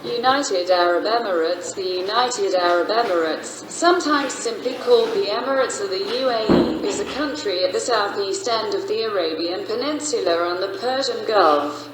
United Arab Emirates. The United Arab Emirates, sometimes simply called the Emirates or the UAE, is a country at the southeast end of the Arabian Peninsula on the Persian Gulf,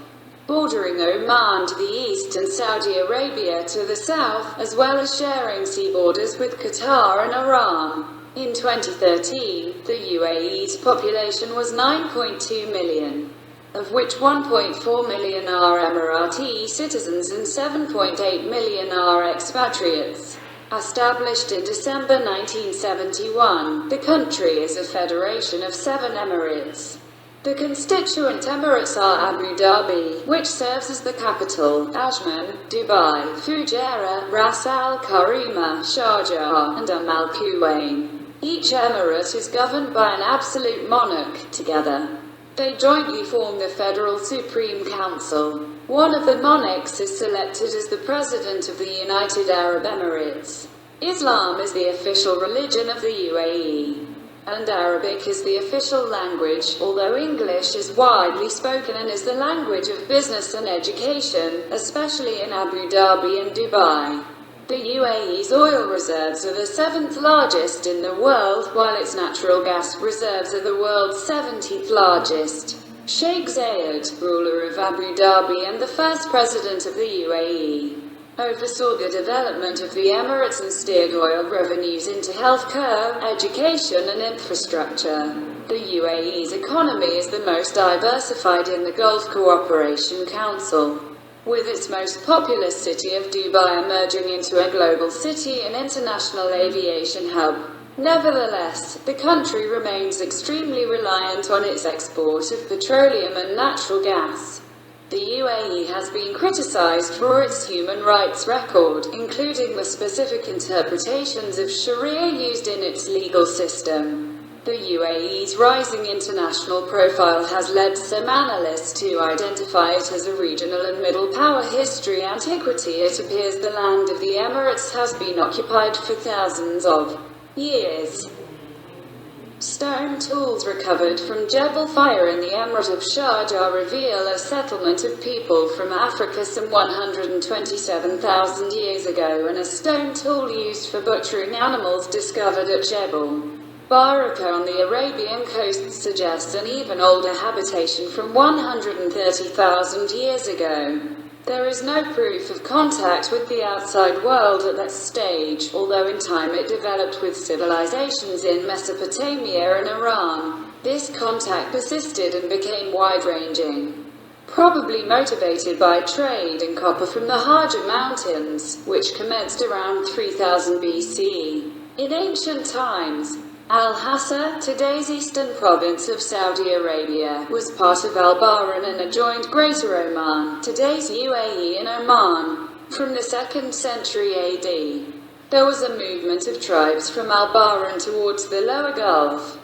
bordering Oman to the east and Saudi Arabia to the south, as well as sharing sea borders with Qatar and Iran. In 2013, the UAE's population was 9.2 million. Of which 1.4 million are Emirati citizens and 7.8 million are expatriates. Established in December 1971, the country is a federation of 7 emirates. The constituent emirates are Abu Dhabi, which serves as the capital, Ajman, Dubai, Fujairah, Ras Al Khaimah, Sharjah, and Al Quwain. Each emirate is governed by an absolute monarch. Together, they jointly form the Federal Supreme Council. One of the monarchs is selected as the President of the United Arab Emirates. Islam is the official religion of the UAE, and Arabic is the official language, although English is widely spoken and is the language of business and education, especially in Abu Dhabi and Dubai. The UAE's oil reserves are the 7th largest in the world, while its natural gas reserves are the world's 70th largest. Sheikh Zayed, ruler of Abu Dhabi and the first president of the UAE, oversaw the development of the Emirates and steered oil revenues into healthcare, education and infrastructure. The UAE's economy is the most diversified in the Gulf Cooperation Council, with its most populous city of Dubai emerging into a global city and international aviation hub. Nevertheless, the country remains extremely reliant on its export of petroleum and natural gas. The UAE has been criticized for its human rights record, including the specific interpretations of Sharia used in its legal system. The UAE's rising international profile has led some analysts to identify it as a regional and middle power. History antiquity. It appears the land of the Emirates has been occupied for thousands of years. Stone tools recovered from Jebel Fire in the Emirate of Sharjah reveal a settlement of people from Africa some 127,000 years ago, and a stone tool used for butchering animals discovered at Jebel Baraka on the Arabian coast suggests an even older habitation from 130,000 years ago. There is no proof of contact with the outside world at that stage, although in time it developed with civilizations in Mesopotamia and Iran. This contact persisted and became wide-ranging, probably motivated by trade in copper from the Hajj Mountains, which commenced around 3000 BCE. In ancient times, Al-Hassa, today's eastern province of Saudi Arabia, was part of Al-Bahrain and adjoined Greater Oman, today's UAE and Oman. From the 2nd century AD, there was a movement of tribes from Al-Bahrain towards the lower Gulf,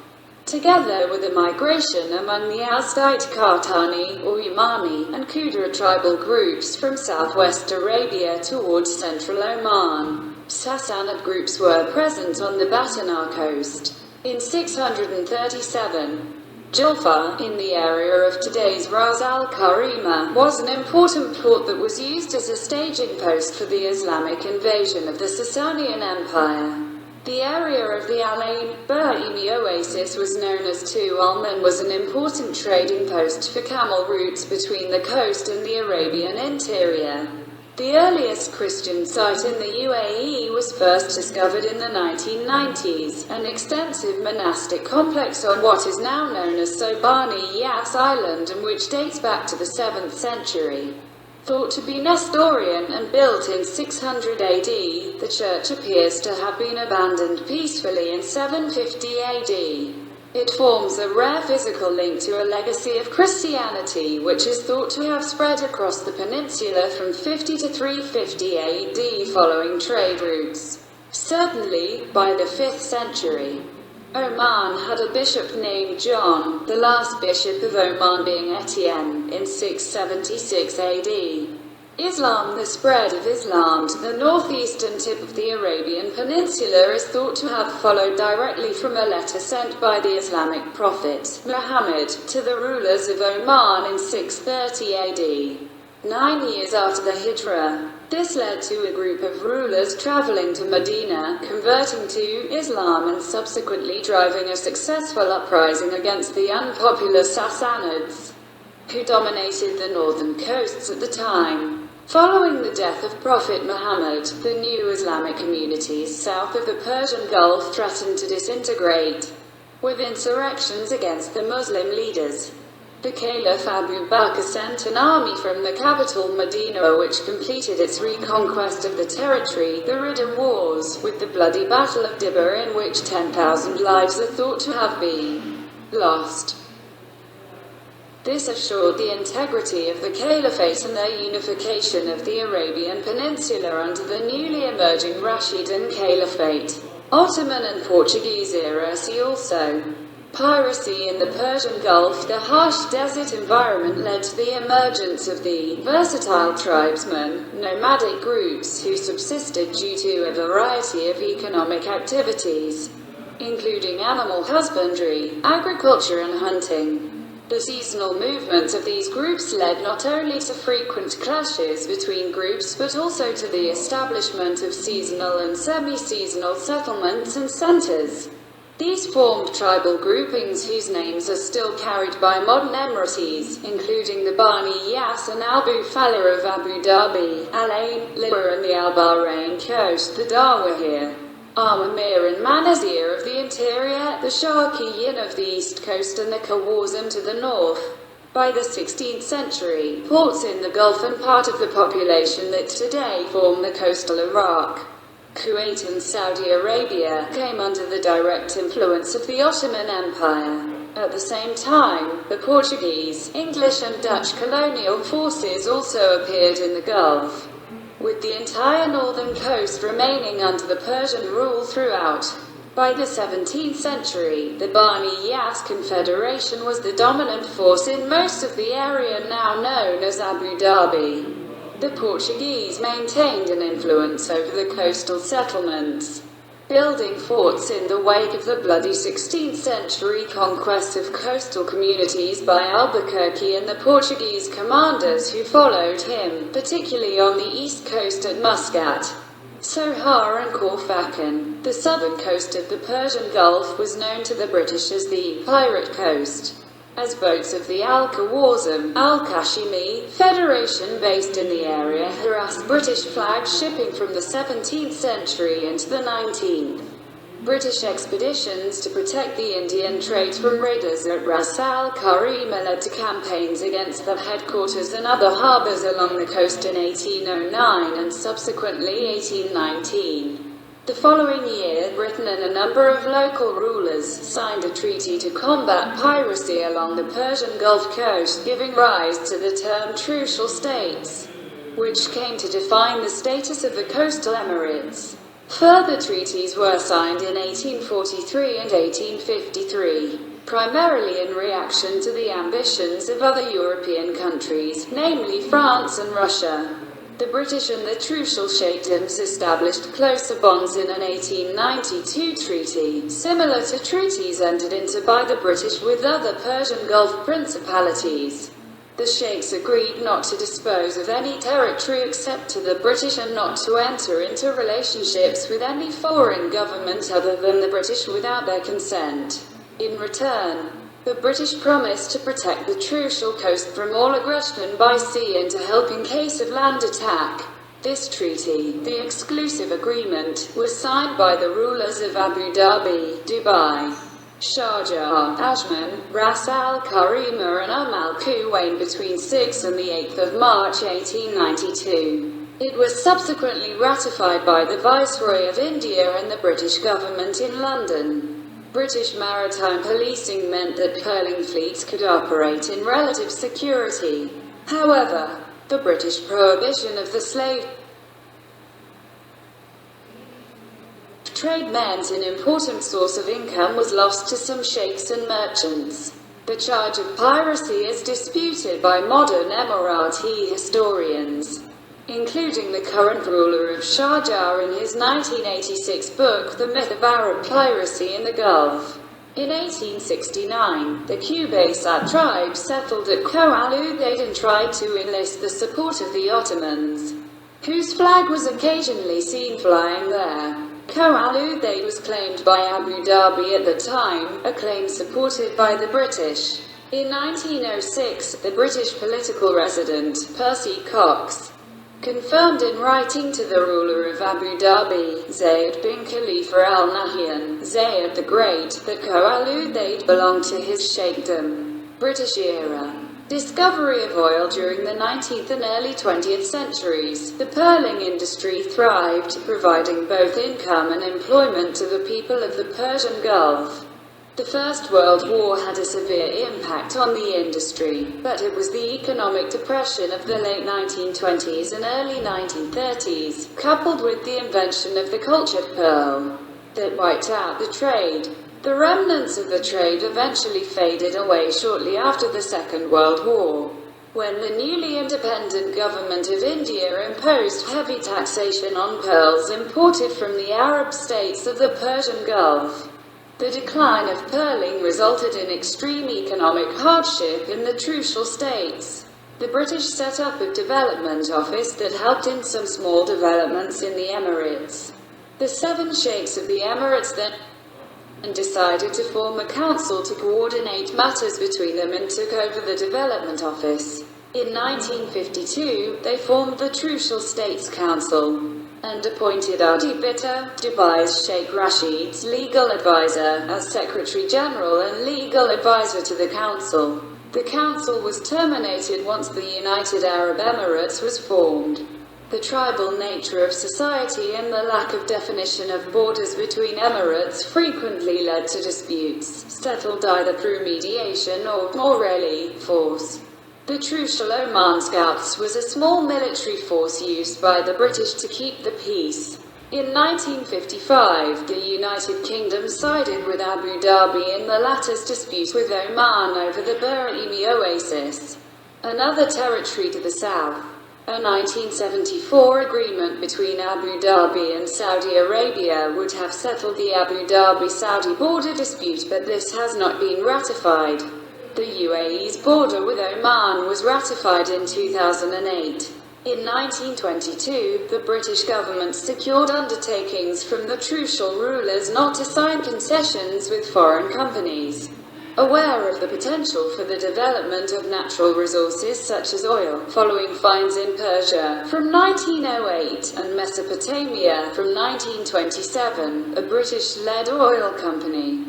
together with a migration among the Azdite Qahtani or Yamani and Qudra tribal groups from southwest Arabia towards central Oman. Sassanid groups were present on the Batana coast. In 637, Julfa, in the area of today's Ras Al Khaimah, was an important port that was used as a staging post for the Islamic invasion of the Sasanian Empire. The area of the Al-Ain Bahimi oasis was known as Tu'alm and was an important trading post for camel routes between the coast and the Arabian interior. The earliest Christian site in the UAE was first discovered in the 1990s, an extensive monastic complex on what is now known as Sobani Yas Island and which dates back to the 7th century. Thought to be Nestorian and built in 600 AD, the church appears to have been abandoned peacefully in 750 AD. It forms a rare physical link to a legacy of Christianity which is thought to have spread across the peninsula from 50 to 350 AD following trade routes. Certainly, by the 5th century, Oman had a bishop named John, the last bishop of Oman being Etienne, in 676 AD. Islam. The spread of Islam to the northeastern tip of the Arabian Peninsula is thought to have followed directly from a letter sent by the Islamic prophet, Muhammad, to the rulers of Oman in 630 AD. 9 years after the Hijrah. This led to a group of rulers traveling to Medina, converting to Islam and subsequently driving a successful uprising against the unpopular Sassanids, who dominated the northern coasts at the time. Following the death of Prophet Muhammad, the new Islamic communities south of the Persian Gulf threatened to disintegrate, with insurrections against the Muslim leaders. The Caliph Abu Bakr sent an army from the capital Medina, which completed its reconquest of the territory, the Ridda Wars, with the bloody Battle of Dibba, in which 10,000 lives are thought to have been lost. This assured the integrity of the caliphate and the unification of the Arabian Peninsula under the newly emerging Rashidun Caliphate. Ottoman and Portuguese era. See also piracy in the Persian Gulf. The harsh desert environment led to the emergence of the versatile tribesmen, nomadic groups who subsisted due to a variety of economic activities, including animal husbandry, agriculture and hunting. The seasonal movements of these groups led not only to frequent clashes between groups but also to the establishment of seasonal and semi-seasonal settlements and centers. These formed tribal groupings whose names are still carried by modern Emiratis, including the Bani Yas and Al Bufala of Abu Dhabi, Al Ain, Libya and the Al Bahrain coast, the Dawahir, Emir and Manazir of the interior, the Sharqiyin of the east coast and the Khawazm to the north. By the 16th century, ports in the Gulf and part of the population that today form the coastal Iraq, Kuwait and Saudi Arabia came under the direct influence of the Ottoman Empire. At the same time, the Portuguese, English and Dutch colonial forces also appeared in the Gulf, with the entire northern coast remaining under the Persian rule throughout. By the 17th century, the Bani Yas Confederation was the dominant force in most of the area now known as Abu Dhabi. The Portuguese maintained an influence over the coastal settlements, building forts in the wake of the bloody 16th century conquest of coastal communities by Albuquerque and the Portuguese commanders who followed him, particularly on the east coast at Muscat, Sohar and Corfacan. The southern coast of the Persian Gulf was known to the British as the Pirate Coast, as boats of the Al-Khawazm, Al-Kashimi Federation based in the area harassed British flag shipping from the 17th century into the 19th. British expeditions to protect the Indian trade from raiders at Ras Al Khaimah led to campaigns against the headquarters and other harbours along the coast in 1809 and subsequently 1819. The following year, Britain and a number of local rulers signed a treaty to combat piracy along the Persian Gulf coast, giving rise to the term Trucial States, which came to define the status of the coastal emirates. Further treaties were signed in 1843 and 1853, primarily in reaction to the ambitions of other European countries, namely France and Russia. The British and the Trucial States established closer bonds in an 1892 treaty, similar to treaties entered into by the British with other Persian Gulf principalities. The Sheikhs agreed not to dispose of any territory except to the British and not to enter into relationships with any foreign government other than the British without their consent. In return, the British promised to protect the Trucial coast from all aggression by sea and to help in case of land attack. This treaty, the exclusive agreement, was signed by the rulers of Abu Dhabi, Dubai, Sharjah, Ajman, Ras Al Khaimah and Al Quwain between 6 and the 8th of March 1892. It was subsequently ratified by the Viceroy of India and the British government in London. British maritime policing meant that coaling fleets could operate in relative security. However, the British prohibition of the slave trade meant an important source of income was lost to some sheikhs and merchants. The charge of piracy is disputed by modern Emirati historians, including the current ruler of Sharjah in his 1986 book, The Myth of Arab Piracy in the Gulf. In 1869, the Qubaysat tribe settled at Koal-Ubaid and tried to enlist the support of the Ottomans, whose flag was occasionally seen flying there. Koal-Ubaid was claimed by Abu Dhabi at the time, a claim supported by the British. In 1906, the British political resident, Percy Cox, confirmed in writing to the ruler of Abu Dhabi, Zayed bin Khalifa Al Nahyan, Zayed the Great, that Koal-Ubaid belonged to his sheikhdom. British era. Discovery of oil during the 19th and early 20th centuries. The pearling industry thrived, providing both income and employment to the people of the Persian Gulf. The First World War had a severe impact on the industry, but it was the economic depression of the late 1920s and early 1930s, coupled with the invention of the cultured pearl, that wiped out the trade. The remnants of the trade eventually faded away shortly after the Second World War, when the newly independent government of India imposed heavy taxation on pearls imported from the Arab states of the Persian Gulf. The decline of pearling resulted in extreme economic hardship in the Trucial states. The British set up a development office that helped in some small developments in the Emirates. The 7 sheikhs of the Emirates then decided to form a council to coordinate matters between them and took over the development office. In 1952, they formed the Trucial States Council and appointed Adi Bitta, Dubai's Sheikh Rashid's legal advisor, as Secretary General and legal advisor to the council. The council was terminated once the United Arab Emirates was formed. The tribal nature of society and the lack of definition of borders between emirates frequently led to disputes, settled either through mediation or, more rarely, force. The Trucial Oman Scouts was a small military force used by the British to keep the peace. In 1955, the United Kingdom sided with Abu Dhabi in the latter's dispute with Oman over the Burimi Oasis, another territory to the south. A 1974 agreement between Abu Dhabi and Saudi Arabia would have settled the Abu Dhabi-Saudi border dispute, but this has not been ratified. The UAE's border with Oman was ratified in 2008. In 1922, the British government secured undertakings from the Trucial rulers not to sign concessions with foreign companies. Aware of the potential for the development of natural resources such as oil, following finds in Persia from 1908 and Mesopotamia from 1927, a British-led oil company,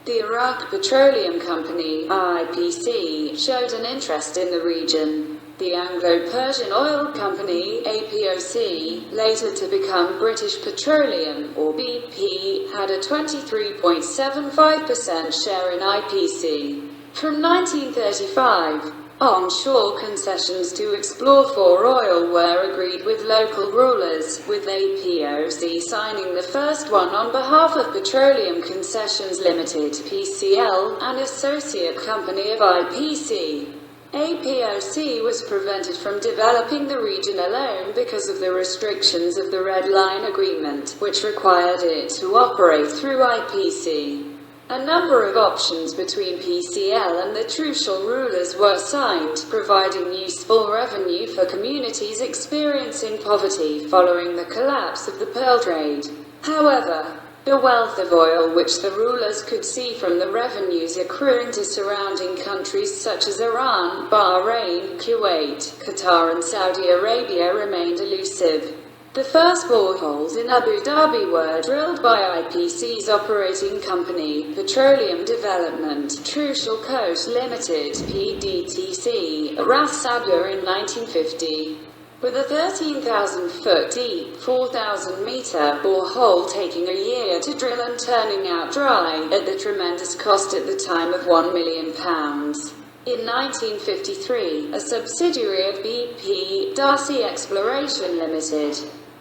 the Iraq Petroleum Company (IPC), showed an interest in the region. The Anglo-Persian Oil Company (APOC), later to become British Petroleum or BP, had a 23.75% share in IPC. From 1935, onshore concessions to explore for oil were agreed with local rulers, with APOC signing the first one on behalf of Petroleum Concessions Limited (PCL), an associate company of IPC. APOC was prevented from developing the region alone because of the restrictions of the Red Line Agreement, which required it to operate through IPC. A number of options between PCL and the Trucial rulers were signed, providing useful revenue for communities experiencing poverty following the collapse of the pearl trade. However, the wealth of oil which the rulers could see from the revenues accruing to surrounding countries such as Iran, Bahrain, Kuwait, Qatar and Saudi Arabia remained elusive. The first boreholes in Abu Dhabi were drilled by IPC's operating company, Petroleum Development Trucial Coast Limited (PDTC), at Ras Al Khaimah in 1950. With a 13,000-foot deep, 4,000-meter borehole taking a year to drill and turning out dry, at the tremendous cost at the time of £1 million. In 1953, a subsidiary of BP, Darcy Exploration Limited,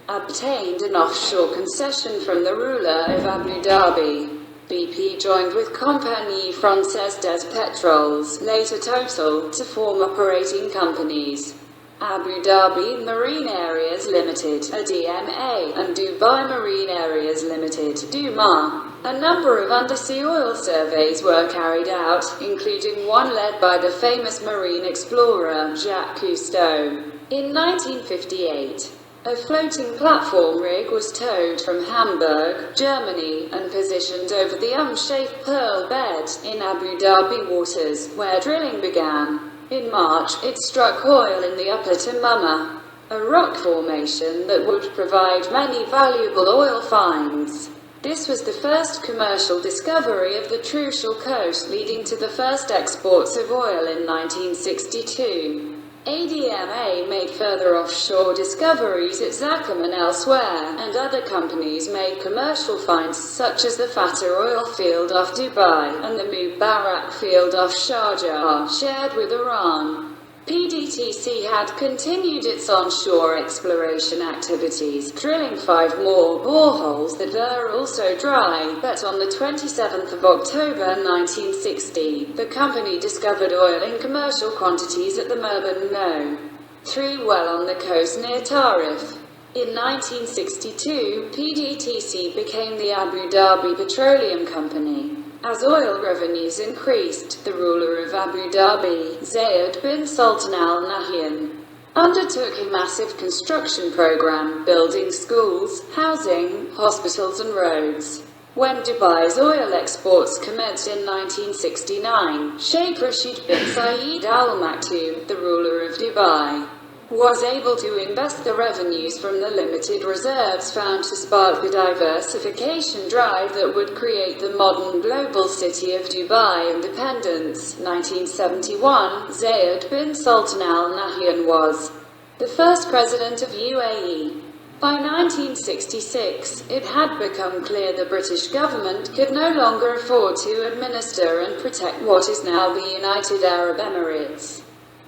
obtained an offshore concession from the ruler of Abu Dhabi. BP joined with Compagnie Française des Pétroles, later Total, to form operating companies. Abu Dhabi Marine Areas Limited, (ADMA), and Dubai Marine Areas Limited, (DUMA). A number of undersea oil surveys were carried out, including one led by the famous marine explorer Jacques Cousteau. In 1958, a floating platform rig was towed from Hamburg, Germany, and positioned over the shaped pearl bed in Abu Dhabi waters, where drilling began. In March, it struck oil in the Upper Tamama, a rock formation that would provide many valuable oil finds. This was the first commercial discovery of the Trucial Coast, leading to the first exports of oil in 1962. ADMA made further offshore discoveries at Zakum and elsewhere, and other companies made commercial finds such as the Fatah oil field off Dubai and the Mubarak field off Sharjah, shared with Iran. PDTC had continued its onshore exploration activities, drilling 5 more boreholes that were also dry, but on the 27th of October 1960, the company discovered oil in commercial quantities at the Murban No. 3 well on the coast near Tarif. In 1962, PDTC became the Abu Dhabi Petroleum Company. As oil revenues increased, the ruler of Abu Dhabi, Zayed bin Sultan Al Nahyan, undertook a massive construction program, building schools, housing, hospitals and roads. When Dubai's oil exports commenced in 1969, Sheikh Rashid bin Zayed Al Maktoum, the ruler of Dubai, was able to invest the revenues from the limited reserves found to spark the diversification drive that would create the modern global city of Dubai independence. 1971, Zayed bin Sultan Al Nahyan was the first president of UAE. By 1966, it had become clear the British government could no longer afford to administer and protect what is now the United Arab Emirates.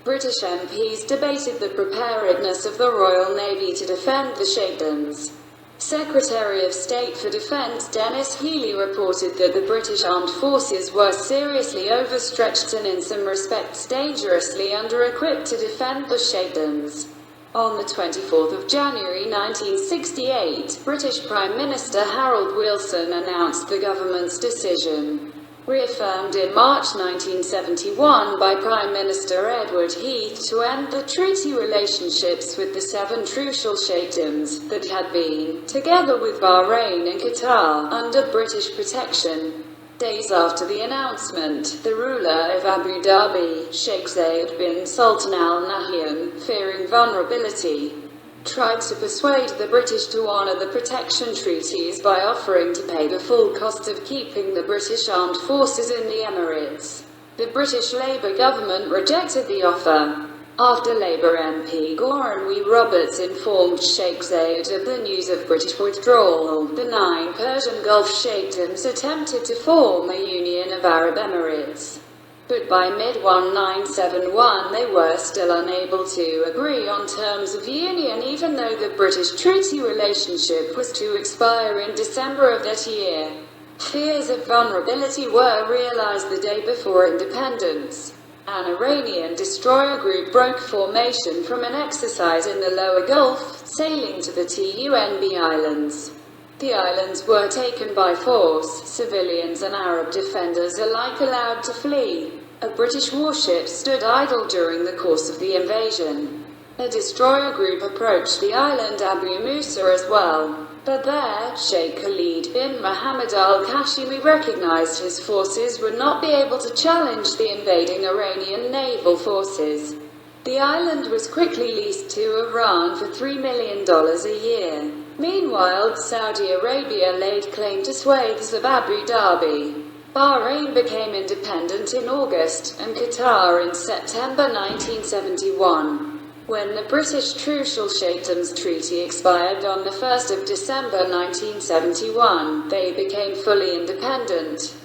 British MPs debated the preparedness of the Royal Navy to defend the Sheikdoms. Secretary of State for Defence Dennis Healey reported that the British armed forces were seriously overstretched and in some respects dangerously under-equipped to defend the Sheikdoms. On the 24th of January 1968, British Prime Minister Harold Wilson announced the government's decision, reaffirmed in March 1971 by Prime Minister Edward Heath, to end the treaty relationships with the 7 Trucial Sheikdoms that had been, together with Bahrain and Qatar, under British protection. Days after the announcement, the ruler of Abu Dhabi, Sheikh Zayed bin Sultan Al Nahyan, fearing vulnerability, tried to persuade the British to honour the protection treaties by offering to pay the full cost of keeping the British armed forces in the Emirates. The British Labour government rejected the offer. After Labour MP Gordon W. Roberts informed Sheikh Zayed of the news of British withdrawal, the 9 Persian Gulf Sheikdoms attempted to form a Union of Arab Emirates. But by mid-1971 they were still unable to agree on terms of union, even though the British treaty relationship was to expire in December of that year. Fears of vulnerability were realized the day before independence. An Iranian destroyer group broke formation from an exercise in the lower Gulf, sailing to the TUNB Islands. The islands were taken by force, civilians and Arab defenders alike allowed to flee. A British warship stood idle during the course of the invasion. A destroyer group approached the island Abu Musa as well, but there, Sheikh Khalid bin Mohammed al-Kashimi recognized his forces would not be able to challenge the invading Iranian naval forces. The island was quickly leased to Iran for $3 million a year. Meanwhile, Saudi Arabia laid claim to swathes of Abu Dhabi. Bahrain became independent in August, and Qatar in September 1971. When the British Trucial Sheikdoms Treaty expired on the 1st of December 1971, they became fully independent.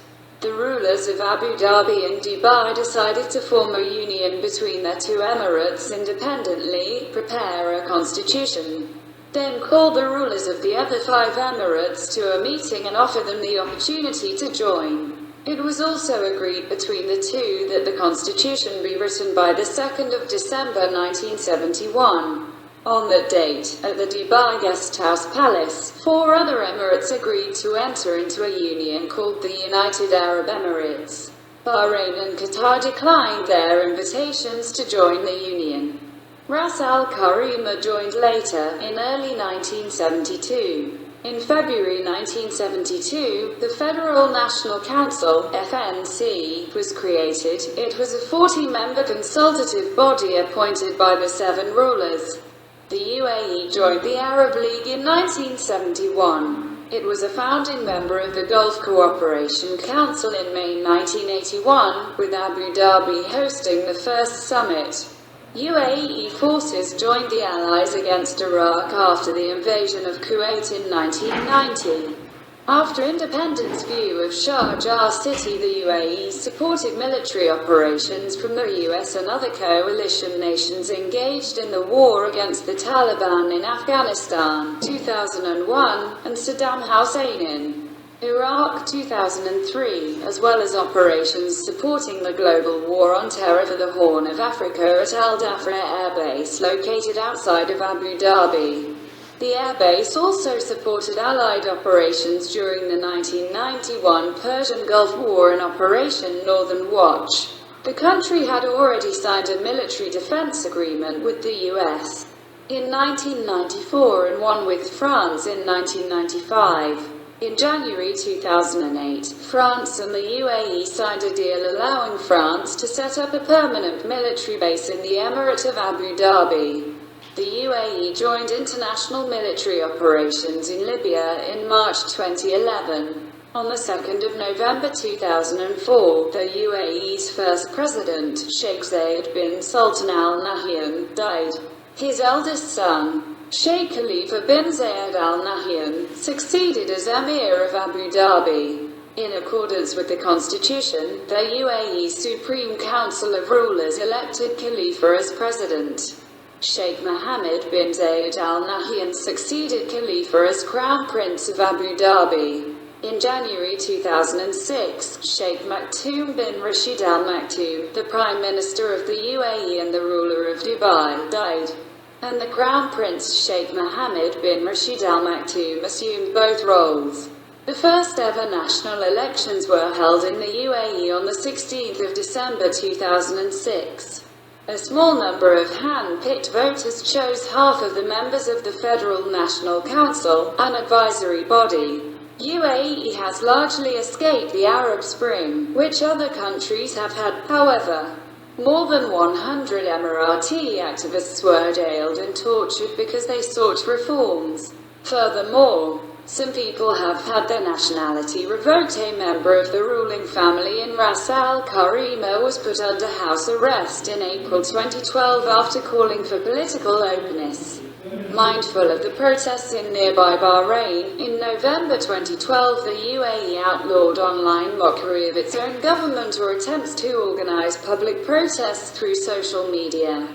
The rulers of Abu Dhabi and Dubai decided to form a union between their 2 emirates independently, prepare a constitution, then call the rulers of the other 5 emirates to a meeting and offer them the opportunity to join. It was also agreed between the two that the constitution be written by the 2nd of December 1971. On that date, at the Dubai Guest House Palace, 4 other emirates agreed to enter into a union called the United Arab Emirates. Bahrain and Qatar declined their invitations to join the union. Ras Al Khaimah joined later, in early 1972. In February 1972, the Federal National Council (FNC) was created. It was a 40-member consultative body appointed by the 7 rulers. The UAE joined the Arab League in 1971. It was a founding member of the Gulf Cooperation Council in May 1981, with Abu Dhabi hosting the first summit. UAE forces joined the Allies against Iraq after the invasion of Kuwait in 1990. After independence view of Sharjah city, the UAE supported military operations from the US and other coalition nations engaged in the war against the Taliban in Afghanistan 2001 and Saddam Hussein in Iraq 2003, as well as operations supporting the global war on terror for the Horn of Africa at Al Dhafra Air Base located outside of Abu Dhabi. The airbase also supported Allied operations during the 1991 Persian Gulf War and Operation Northern Watch. The country had already signed a military defense agreement with the US in 1994 and one with France in 1995. In January 2008, France and the UAE signed a deal allowing France to set up a permanent military base in the Emirate of Abu Dhabi. The UAE joined international military operations in Libya in March 2011. On the 2nd of November 2004, the UAE's first president, Sheikh Zayed bin Sultan Al Nahyan, died. His eldest son, Sheikh Khalifa bin Zayed Al Nahyan, succeeded as Emir of Abu Dhabi. In accordance with the constitution, the UAE's Supreme Council of Rulers elected Khalifa as president. Sheikh Mohammed bin Zayed Al Nahyan succeeded Khalifa as Crown Prince of Abu Dhabi. In January 2006, Sheikh Maktoum bin Rashid Al Maktoum, the Prime Minister of the UAE and the ruler of Dubai, died, and the Crown Prince Sheikh Mohammed bin Rashid Al Maktoum assumed both roles. The first ever national elections were held in the UAE on the 16th of December 2006. A small number of hand-picked voters chose half of the members of the Federal National Council, an advisory body. UAE has largely escaped the Arab Spring, which other countries have had. However, more than 100 Emirati activists were jailed and tortured because they sought reforms. Furthermore, some people have had their nationality revoked. A member of the ruling family in Ras Al Khaimah was put under house arrest in April 2012 after calling for political openness. Mindful of the protests in nearby Bahrain, in November 2012 the UAE outlawed online mockery of its own government or attempts to organize public protests through social media.